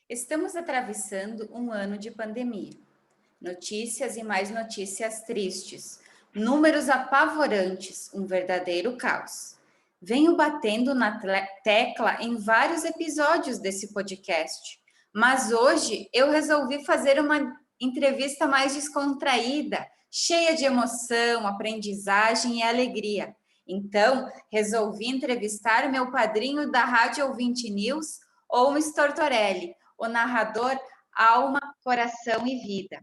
Estamos atravessando um ano de pandemia. Notícias e mais notícias tristes. Números apavorantes, um verdadeiro caos. Venho batendo na tecla em vários episódios desse podcast, mas hoje eu resolvi fazer uma entrevista mais descontraída, cheia de emoção, aprendizagem e alegria. Então, resolvi entrevistar meu padrinho da Rádio Ouvinte News, Olmos Tortorelli, o narrador Alma, Coração e Vida.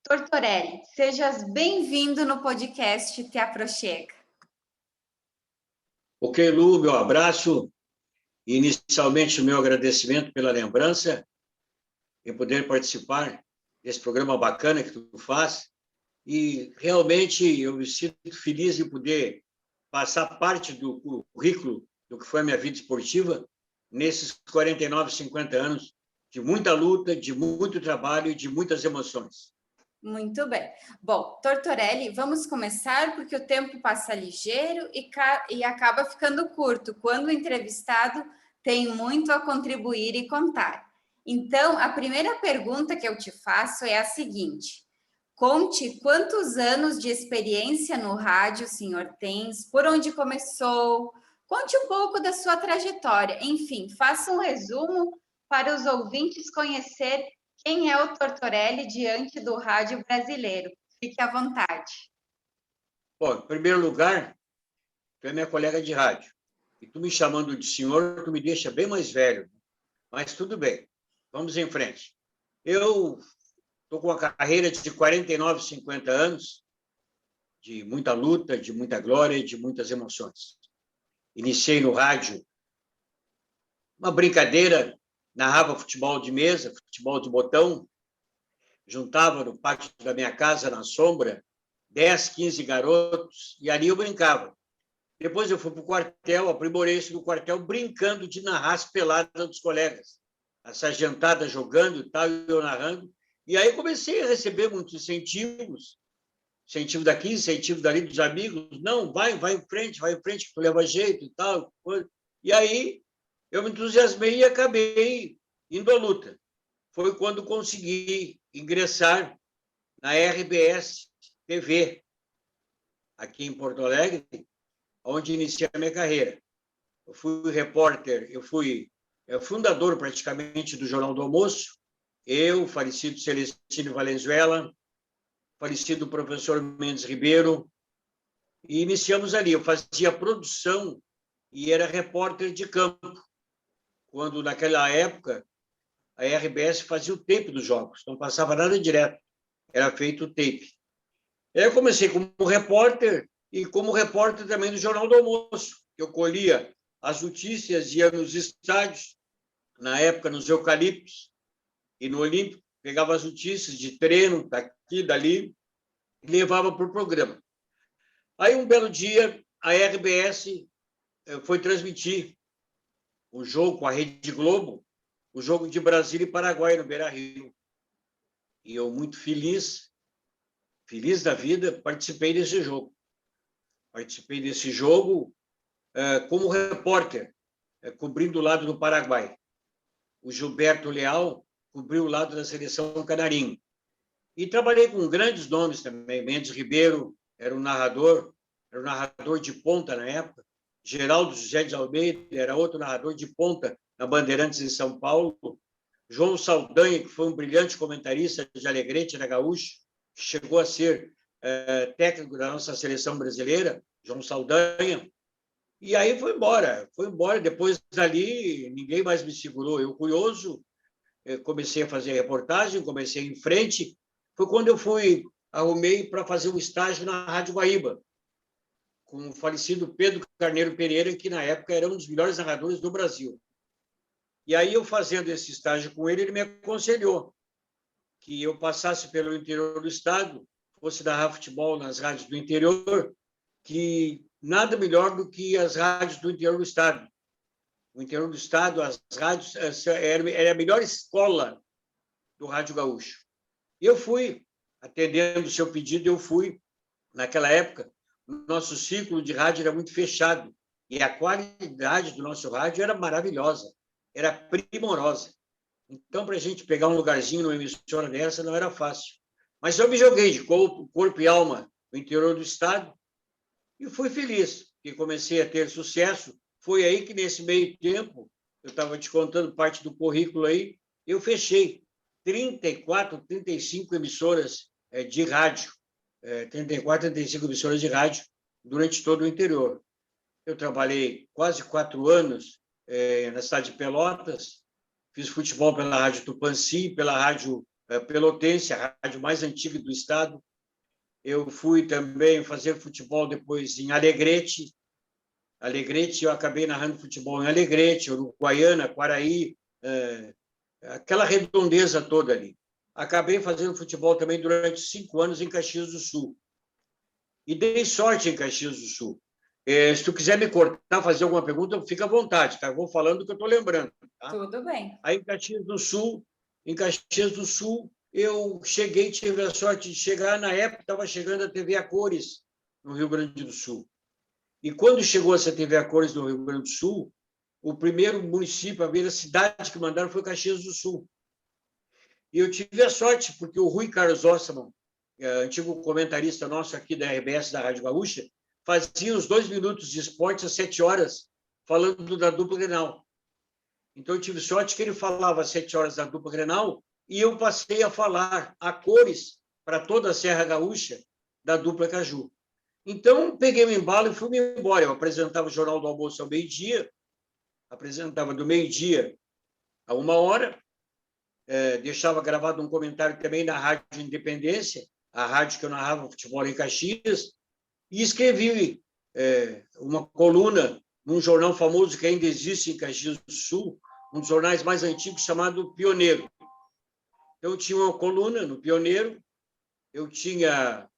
Tortorelli, sejas bem-vindo no podcast Te Aproxega. Ok, Lu, meu abraço. Inicialmente, o meu agradecimento pela lembrança em poder participar desse programa bacana que tu faz. E realmente eu me sinto feliz de poder passar parte do currículo do que foi a minha vida esportiva nesses 49, 50 anos de muita luta, de muito trabalho e de muitas emoções. Muito bem. Bom, Tortorelli, vamos começar porque o tempo passa ligeiro e acaba ficando curto quando o entrevistado tem muito a contribuir e contar. Então, a primeira pergunta que eu te faço é a seguinte: conte quantos anos de experiência no rádio o senhor tem, por onde começou, conte um pouco da sua trajetória. Enfim, faça um resumo para os ouvintes conhecer quem é o Tortorelli diante do rádio brasileiro. Fique à vontade. Bom, em primeiro lugar, tu é minha colega de rádio. E tu me chamando de senhor, tu me deixa bem mais velho. Mas tudo bem, vamos em frente. Eu estou com uma carreira de 49, 50 anos, de muita luta, de muita glória e de muitas emoções. Iniciei no rádio uma brincadeira, narrava futebol de mesa, futebol de botão, juntava no pátio da minha casa, na sombra, 10, 15 garotos, e ali eu brincava. Depois eu fui para o quartel, aprimorei isso no quartel, brincando de narrar as peladas dos colegas. A sargentada jogando e tal, e eu narrando. E aí comecei a receber muitos incentivos, incentivo daqui, incentivo dali dos amigos. Não, vai em frente, que tu leva jeito e tal. E aí eu me entusiasmei e acabei indo à luta. Foi quando consegui ingressar na RBS TV, aqui em Porto Alegre, onde iniciei a minha carreira. Eu fui repórter, eu fui fundador praticamente do Jornal do Almoço, eu, falecido Celestino Valenzuela, falecido professor Mendes Ribeiro, e iniciamos ali. Eu fazia produção e era repórter de campo, quando naquela época a RBS fazia o tape dos jogos, não passava nada direto, era feito o tape. Eu comecei como repórter e como repórter também do Jornal do Almoço. Eu colhia as notícias, ia nos estádios, na época nos Eucaliptos e no Olímpico, pegava as notícias de treino, daqui, dali, e levava para o programa. Aí, um belo dia, a RBS foi transmitir o jogo com a Rede Globo, o jogo de Brasília e Paraguai, no Beira-Rio. E eu, muito feliz da vida, participei desse jogo. Participei desse jogo como repórter, cobrindo o lado do Paraguai. O Gilberto Leal cobriu o lado da seleção canarinho. E trabalhei com grandes nomes também. Mendes Ribeiro era um narrador de ponta na época. Geraldo José de Almeida era outro narrador de ponta na Bandeirantes em São Paulo. João Saldanha, que foi um brilhante comentarista de Alegrete, na Gaúcho, chegou a ser técnico da nossa seleção brasileira, João Saldanha. E aí foi embora. Depois dali, ninguém mais me segurou. Eu, curioso, comecei a fazer reportagem, comecei em frente. Foi quando eu arrumei para fazer um estágio na Rádio Guaíba, com o falecido Pedro Carneiro Pereira, que na época era um dos melhores narradores do Brasil. E aí, eu fazendo esse estágio com ele me aconselhou que eu passasse pelo interior do estado, fosse narrar futebol nas rádios do interior, que nada melhor do que as rádios do interior do estado. O interior do estado, as rádios, era a melhor escola do Rádio Gaúcho. E eu fui, atendendo o seu pedido, naquela época, o nosso ciclo de rádio era muito fechado, e a qualidade do nosso rádio era maravilhosa, era primorosa. Então, para a gente pegar um lugarzinho numa emissora dessa, não era fácil. Mas eu me joguei de corpo e alma no interior do estado e fui feliz, porque comecei a ter sucesso. Foi aí que, nesse meio tempo, eu estava te contando parte do currículo aí, eu fechei 34, 35 emissoras de rádio, 34, 35 emissoras de rádio durante todo o interior. Eu trabalhei quase 4 anos na cidade de Pelotas, fiz futebol pela Rádio Tupãssi, pela Rádio Pelotense, a rádio mais antiga do estado. Eu fui também fazer futebol depois em Alegrete. Alegrete, eu acabei narrando futebol em Alegrete, Uruguaiana, Quaraí, aquela redondeza toda ali. Acabei fazendo futebol também durante 5 anos em Caxias do Sul. E dei sorte em Caxias do Sul. Se tu quiser me cortar, fazer alguma pergunta, fica à vontade, tá? Eu vou falando o que eu estou lembrando. Tá? Tudo bem. Aí em Caxias do Sul, eu cheguei, tive a sorte de chegar, na época estava chegando a TV a cores no Rio Grande do Sul. E quando chegou essa TV a cores no Rio Grande do Sul, o primeiro município, a primeira cidade que mandaram foi Caxias do Sul. E eu tive a sorte, porque o Rui Carlos Osman, antigo comentarista nosso aqui da RBS, da Rádio Gaúcha, fazia os 2 minutos de esporte às 7 horas, falando da dupla Grenal. Então, eu tive sorte que ele falava às 7 horas da dupla Grenal e eu passei a falar a cores para toda a Serra Gaúcha da dupla Caju. Então, peguei o embalo e fui embora. Eu apresentava o Jornal do Almoço ao meio-dia, apresentava do meio-dia a 1h, deixava gravado um comentário também na Rádio Independência, a rádio que eu narrava futebol em Caxias, e escrevi uma coluna num jornal famoso que ainda existe em Caxias do Sul, um dos jornais mais antigos, chamado Pioneiro. Eu tinha uma coluna no Pioneiro, eu tinha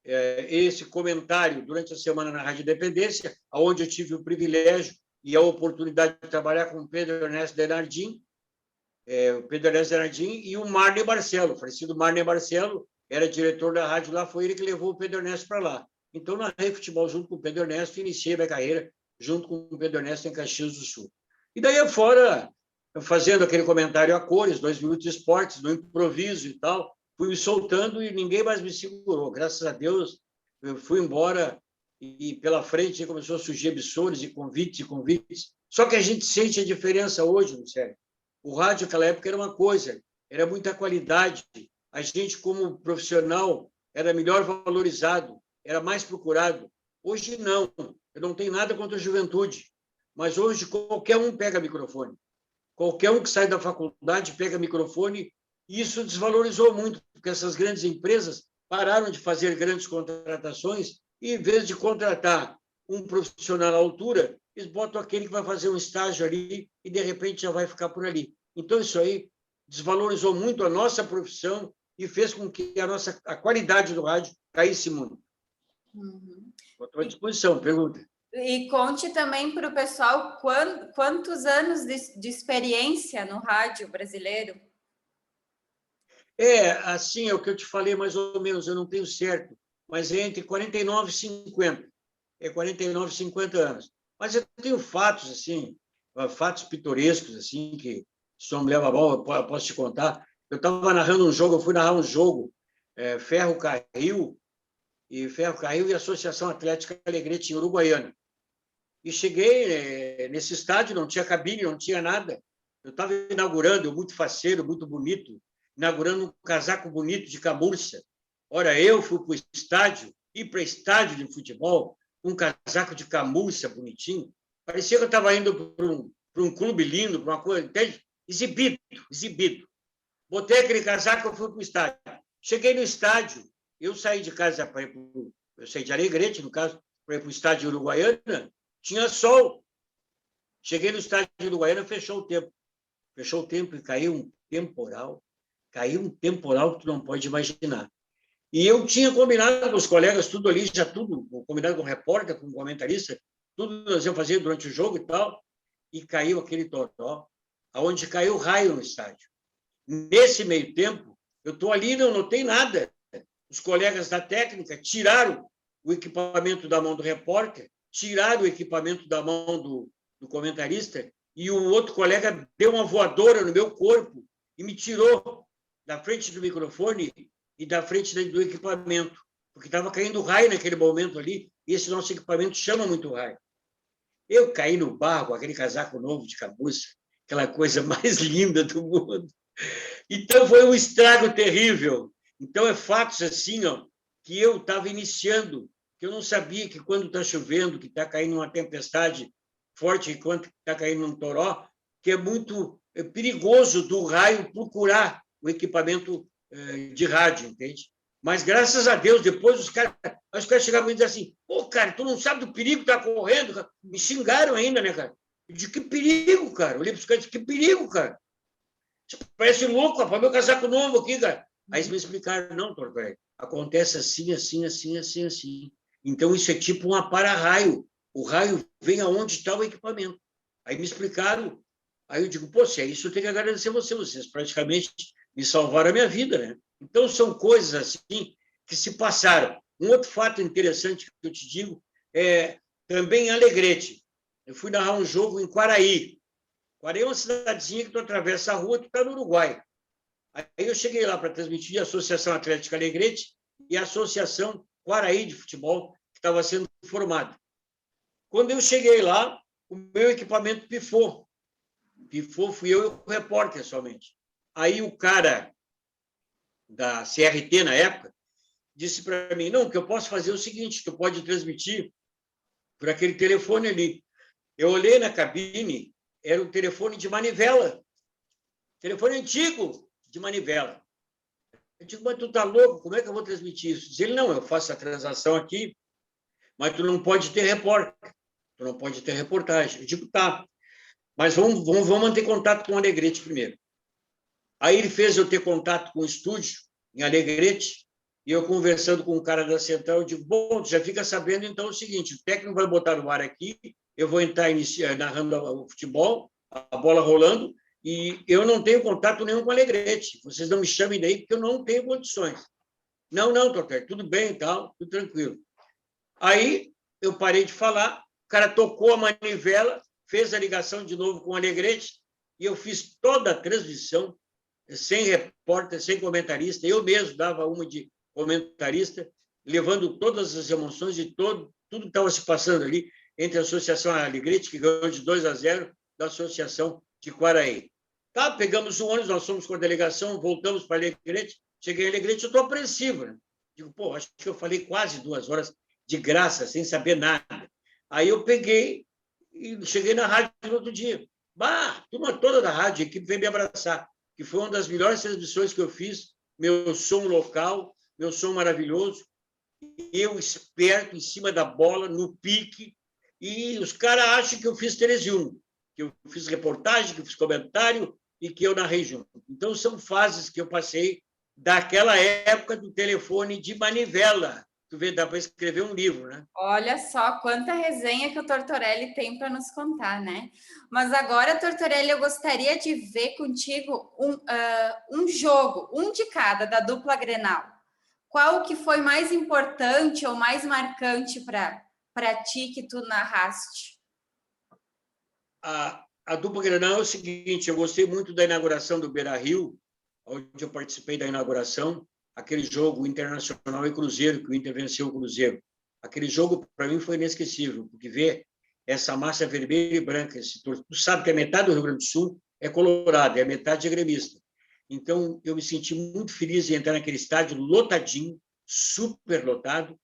esse comentário durante a semana na Rádio Independência, onde eu tive o privilégio e a oportunidade de trabalhar com o Pedro Ernesto Denardim, e o Marney Barcelo, o falecido Marney Barcelo, era diretor da rádio lá, foi ele que levou o Pedro Ernesto para lá. Então, narrei futebol junto com o Pedro Ernesto e iniciei minha carreira junto com o Pedro Ernesto em Caxias do Sul. E daí afora, fazendo aquele comentário a cores, 2 minutos de esportes, no improviso e tal, fui me soltando e ninguém mais me segurou. Graças a Deus, eu fui embora e pela frente começou a surgir emissoras e convites. Só que a gente sente a diferença hoje, no sério. O rádio, naquela época, era uma coisa, era muita qualidade. A gente, como profissional, era melhor valorizado, era mais procurado. Hoje, não. Eu não tenho nada contra a juventude, mas hoje qualquer um pega microfone. Qualquer um que sai da faculdade pega microfone, e isso desvalorizou muito, porque essas grandes empresas pararam de fazer grandes contratações e, em vez de contratar um profissional à altura, eles botam aquele que vai fazer um estágio ali e, de repente, já vai ficar por ali. Então, isso aí desvalorizou muito a nossa profissão e fez com que a qualidade do rádio caísse muito. Uhum. Estou à disposição, pergunta. E conte também para o pessoal quantos anos de experiência no rádio brasileiro? Assim, é o que eu te falei mais ou menos, eu não tenho certo, mas é entre 49 e 50. 49 e 50 anos. Mas eu tenho fatos, assim, fatos pitorescos, assim, que se não me leva a mal, eu posso te contar. Eu estava narrando um jogo, eu fui narrar um jogo, Ferro Carril e Associação Atlética Alegrete, em Uruguaiana. E cheguei nesse estádio, não tinha cabine, não tinha nada. Eu estava inaugurando, muito faceiro, muito bonito, inaugurando um casaco bonito de camurça. Ora, eu fui para o estádio, ir para estádio de futebol, um casaco de camurça bonitinho. Parecia que eu estava indo para um clube lindo, para uma coisa, entende? Exibido. Botei aquele casaco, eu fui para o estádio. Cheguei no estádio, eu saí de casa eu saí de Alegrete, no caso, para ir para o estádio de Uruguaiana, tinha sol. Cheguei no estádio de Uruguaiana, fechou o tempo. Fechou o tempo e caiu um temporal. Caiu um temporal que tu não pode imaginar. E eu tinha combinado com os colegas, tudo ali, já tudo, combinado com o repórter, com o comentarista, tudo nós íamos fazer durante o jogo e tal, e caiu aquele totó, aonde caiu raio no estádio. Nesse meio tempo, eu estou ali e não notei nada. Os colegas da técnica tiraram o equipamento da mão do repórter, tiraram o equipamento da mão do comentarista e o outro colega deu uma voadora no meu corpo e me tirou da frente do microfone e da frente do equipamento, porque estava caindo raio naquele momento ali, e esse nosso equipamento chama muito raio. Eu caí no barro, aquele casaco novo de capuz, aquela coisa mais linda do mundo. Então, foi um estrago terrível. Então, é fatos assim, ó, que eu estava iniciando, que eu não sabia que quando está chovendo, que está caindo uma tempestade forte, enquanto está caindo um toró, que é muito perigoso do raio procurar o equipamento de rádio, entende? Mas, graças a Deus, depois os caras chegavam e diziam assim, pô, cara, tu não sabe do perigo que está correndo? Cara. Me xingaram ainda, né, cara? Eu disse, que perigo, cara? Eu olhei para os caras e disse, que perigo, cara? Parece louco, rapaz, meu casaco novo aqui, cara. Aí eles me explicaram, não, Torquay, acontece assim, assim, assim, assim, assim. Então, isso é tipo um para-raio. O raio vem aonde está o equipamento. Aí me explicaram. Aí eu digo, pô, se é isso, eu tenho que agradecer vocês praticamente me salvaram a minha vida, né? Então, são coisas assim que se passaram. Um outro fato interessante que eu te digo é também em Alegrete. Eu fui narrar um jogo em Quaraí. Quaraí é uma cidadezinha que tu atravessa a rua, tu está no Uruguai. Aí eu cheguei lá para transmitir a Associação Atlética Alegrete e a Associação Quaraí de Futebol, que estava sendo formada. Quando eu cheguei lá, o meu equipamento pifou. Pifou, fui eu e o repórter somente. Aí o cara da CRT, na época, disse para mim, não, que eu posso fazer o seguinte, tu pode transmitir por aquele telefone ali. Eu olhei na cabine, era um telefone de manivela. Telefone antigo de manivela. Eu digo, mas tu tá louco? Como é que eu vou transmitir isso? Diz ele, não, eu faço a transação aqui, mas tu não pode ter repórter. Tu não pode ter reportagem. Eu digo, tá, mas vamos manter contato com o Alegrete primeiro. Aí ele fez eu ter contato com o estúdio em Alegrete, e eu conversando com o cara da central, eu digo, bom, tu já fica sabendo então o seguinte, o técnico vai botar no ar aqui, eu vou entrar narrando o futebol, a bola rolando, e eu não tenho contato nenhum com o Alegrete. Vocês não me chamem daí, porque eu não tenho condições. Não, Torquay, tudo bem e tal, tudo tranquilo. Aí eu parei de falar, o cara tocou a manivela, fez a ligação de novo com o Alegrete, e eu fiz toda a transmissão, sem repórter, sem comentarista. Eu mesmo dava uma de comentarista, levando todas as emoções de tudo que estava se passando ali entre a Associação Alegrete, que ganhou de 2-0, da Associação de Quaraí. Tá, pegamos o ônibus, nós fomos com a delegação, voltamos para Alegrete, cheguei em Alegrete, eu estou apreensivo, né? Digo, pô, acho que eu falei quase 2 horas de graça, sem saber nada. Aí eu peguei e cheguei na rádio no outro dia. Bah, turma toda da rádio, a equipe veio me abraçar, que foi uma das melhores transmissões que eu fiz, meu som local, meu som maravilhoso, eu esperto em cima da bola, no pique, e os caras acham que eu fiz Telesium, que eu fiz reportagem, que eu fiz comentário e que eu narrei junto. Então, são fases que eu passei daquela época do telefone de manivela. Tu vê, dá para escrever um livro, né? Olha só quanta resenha que o Tortorelli tem para nos contar, né? Mas agora, Tortorelli, eu gostaria de ver contigo um jogo, um de cada, da dupla Grenal. Qual que foi mais importante ou mais marcante para ti que tu narraste? A dupla Grenal é o seguinte, eu gostei muito da inauguração do Beira-Rio, onde eu participei da inauguração, aquele jogo Internacional e Cruzeiro, que o Inter venceu o Cruzeiro. Aquele jogo, para mim, foi inesquecível, porque ver essa massa vermelha e branca, tu sabe que a metade do Rio Grande do Sul é colorado, e a metade é gremista. Então, eu me senti muito feliz de entrar naquele estádio lotadinho, super lotado,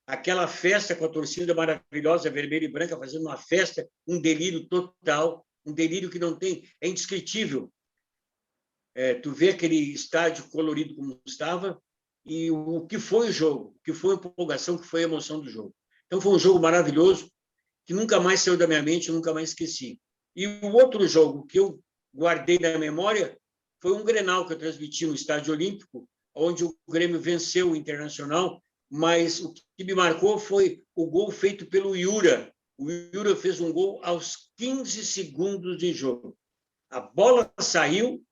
aquela festa com a torcida maravilhosa, vermelha e branca, fazendo uma festa, um delírio total, um delírio que não tem, é indescritível. Tu vê aquele estádio colorido como estava e o que foi o jogo, o que foi a empolgação, o que foi a emoção do jogo. Então, foi um jogo maravilhoso que nunca mais saiu da minha mente, nunca mais esqueci. E o outro jogo que eu guardei na memória foi um Grenal que eu transmiti no Estádio Olímpico, onde o Grêmio venceu o Internacional, mas o que me marcou foi o gol feito pelo Yura. O Yura fez um gol aos 15 segundos de jogo. A bola saiu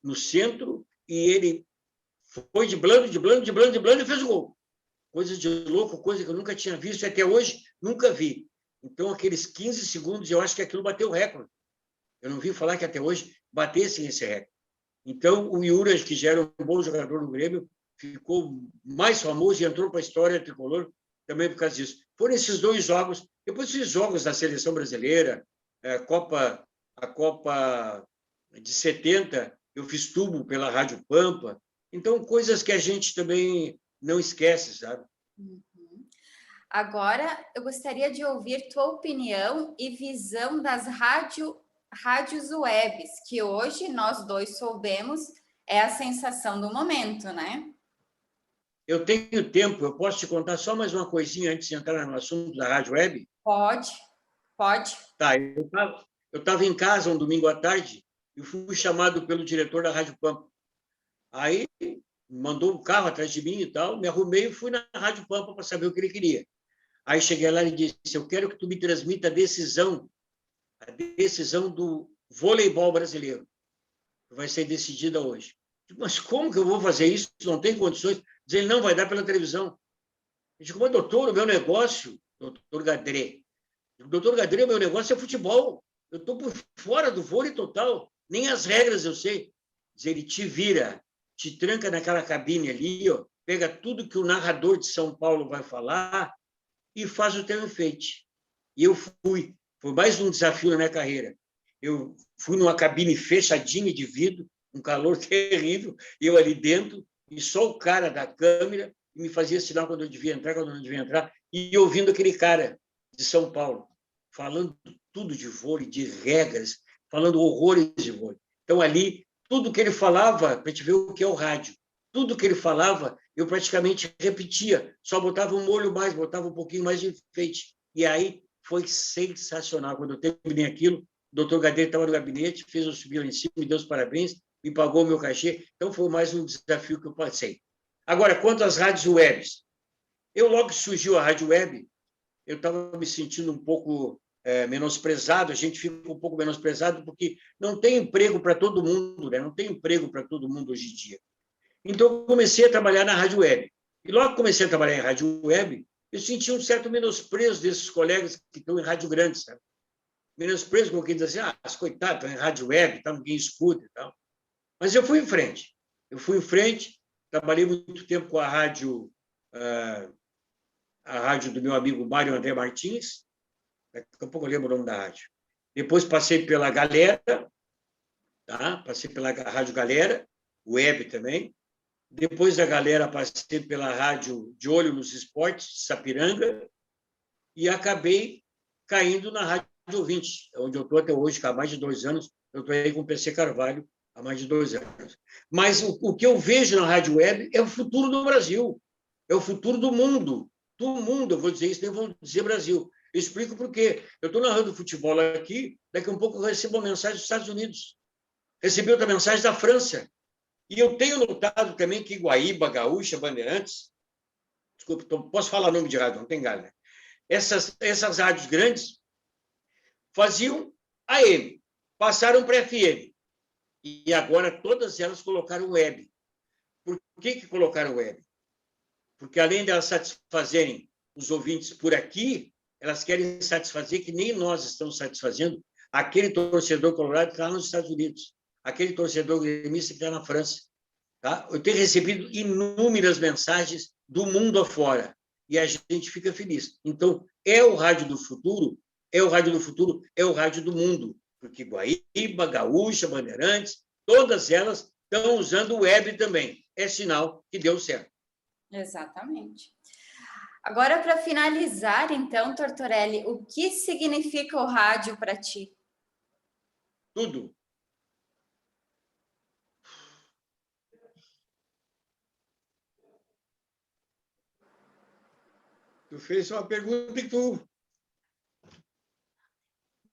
no centro e ele foi driblando e fez o gol. Coisa de louco, coisa que eu nunca tinha visto e até hoje nunca vi. Então, aqueles 15 segundos, eu acho que aquilo bateu o recorde. Eu não vi falar que até hoje batesse esse recorde. Então, o Yuri, que já era um bom jogador no Grêmio, ficou mais famoso e entrou para a história tricolor também por causa disso. Foram esses 2 jogos. Depois, esses jogos da seleção brasileira, a Copa de 70, eu fiz tubo pela Rádio Pampa. Então, coisas que a gente também não esquece, sabe? Uhum. Agora, eu gostaria de ouvir tua opinião e visão das rádios webs, que hoje nós dois soubemos é a sensação do momento, né? Eu tenho tempo, eu posso te contar só mais uma coisinha antes de entrar no assunto da Rádio Web? Pode, pode. Tá, eu estava em casa um domingo à tarde e fui chamado pelo diretor da Rádio Pampa. Aí mandou um carro atrás de mim e tal, me arrumei e fui na Rádio Pampa para saber o que ele queria. Aí cheguei lá e disse: eu quero que tu me transmita a decisão do voleibol brasileiro, que vai ser decidida hoje. Mas como que eu vou fazer isso? Não tem condições. Diz ele: não, vai dar pela televisão. Eu digo: mas doutor, o meu negócio, doutor Gadré, o meu negócio é futebol. Eu estou por fora do vôlei total. Nem as regras eu sei. Diz ele: te vira, te tranca naquela cabine ali, ó, pega tudo que o narrador de São Paulo vai falar e faz o teu enfeite. E eu fui. Foi mais um desafio na minha carreira. Eu fui numa cabine fechadinha de vidro, um calor terrível, eu ali dentro, e só o cara da câmera me fazia sinal quando eu devia entrar, quando eu não devia entrar, e ouvindo aquele cara de São Paulo, falando tudo de vôlei, de regras, falando horrores de vôlei. Então, ali, tudo que ele falava, para a gente ver o que é o rádio, tudo que ele falava, eu praticamente repetia, só botava um molho mais, botava um pouquinho mais de enfeite. E aí foi sensacional. Quando eu terminei aquilo, o doutor Gadeira estava no gabinete, fez eu subir lá em cima, me deu os parabéns, me pagou o meu cachê. Então, foi mais um desafio que eu passei. Agora, quanto às rádios webs, eu logo que surgiu a rádio web, eu estava me sentindo um pouco menosprezado, a gente fica um pouco menosprezado porque não tem emprego para todo mundo, né? Não tem emprego para todo mundo hoje em dia. Então, eu comecei a trabalhar na rádio web. E logo que comecei a trabalhar em rádio web, eu senti um certo menosprezo desses colegas que estão em rádio grande, sabe? Menosprezo com quem diz assim: ah, coitado, estão em rádio web, tá, ninguém escuta e tal. Mas eu fui em frente. Eu fui em frente, trabalhei muito tempo com a rádio do meu amigo Mário André Martins, daqui a pouco eu lembro o nome da rádio. Depois passei pela Galera, tá? Passei pela Rádio Galera, web também. Depois da Galera, passei pela rádio De Olho nos Esportes, Sapiranga, e acabei caindo na Rádio Ouvinte, onde eu estou até hoje, há mais de 2 anos. Eu estou aí com o PC Carvalho há mais de 2 anos. Mas o que eu vejo na rádio web é o futuro do Brasil, é o futuro do mundo. Do mundo, eu vou dizer isso, nem vou dizer Brasil. Eu explico por quê. Eu estou narrando futebol aqui, daqui a um pouco eu recebo uma mensagem dos Estados Unidos. Recebi outra mensagem da França. E eu tenho notado também que Guaíba, Gaúcha, Bandeirantes, desculpa, posso falar nome de rádio, não tem galho, né? Essas rádios grandes faziam AM, passaram para FM, e agora todas elas colocaram web. Por que colocaram web? Porque além de elas satisfazerem os ouvintes por aqui, elas querem satisfazer, que nem nós estamos satisfazendo, aquele torcedor colorado que está nos Estados Unidos, aquele torcedor gremista que está na França. Tá? Eu tenho recebido inúmeras mensagens do mundo afora e a gente fica feliz. Então, é o rádio do futuro, é o rádio do futuro, é o rádio do mundo, porque Guaíba, Gaúcha, Bandeirantes, todas elas estão usando o web também. É sinal que deu certo. Exatamente. Agora, para finalizar, então, Tortorelli, o que significa o rádio para ti? Tudo. Tu fez uma pergunta que tu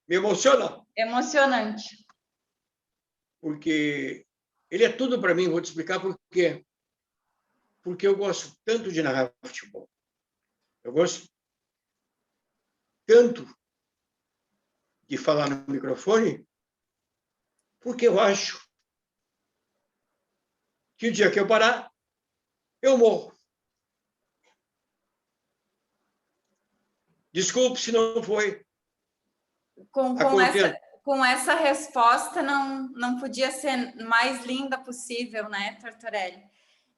me emociona. Emocionante. Porque ele é tudo para mim. Vou te explicar por quê. Porque eu gosto tanto de narrar futebol. Eu gosto tanto de falar no microfone, porque eu acho que o dia que eu parar, eu morro. Desculpe se não foi. Com essa resposta não podia ser mais linda possível, né, Tortorelli?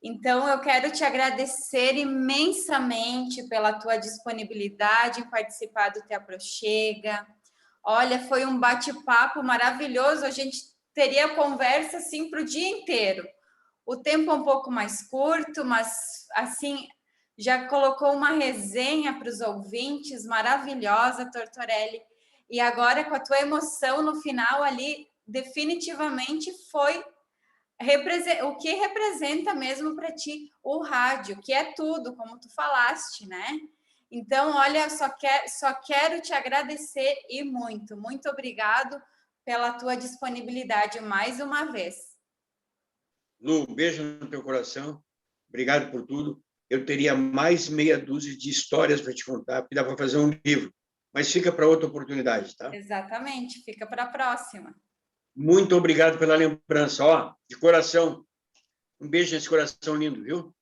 Então, eu quero te agradecer imensamente pela tua disponibilidade em participar do Te Aproxega. Olha, foi um bate-papo maravilhoso. A gente teria conversa assim para o dia inteiro. O tempo é um pouco mais curto, mas assim já colocou uma resenha para os ouvintes maravilhosa, Tortorelli. E agora, com a tua emoção no final ali, definitivamente foi o que representa mesmo para ti o rádio, que é tudo, como tu falaste, né? Então, olha, só quero te agradecer e muito, muito obrigado pela tua disponibilidade mais uma vez. Lu, beijo no teu coração. Obrigado por tudo. Eu teria mais meia dúzia de histórias para te contar, porque dá para fazer um livro. Mas fica para outra oportunidade, tá? Exatamente, fica para a próxima. Muito obrigado pela lembrança, ó, de coração. Um beijo nesse coração lindo, viu?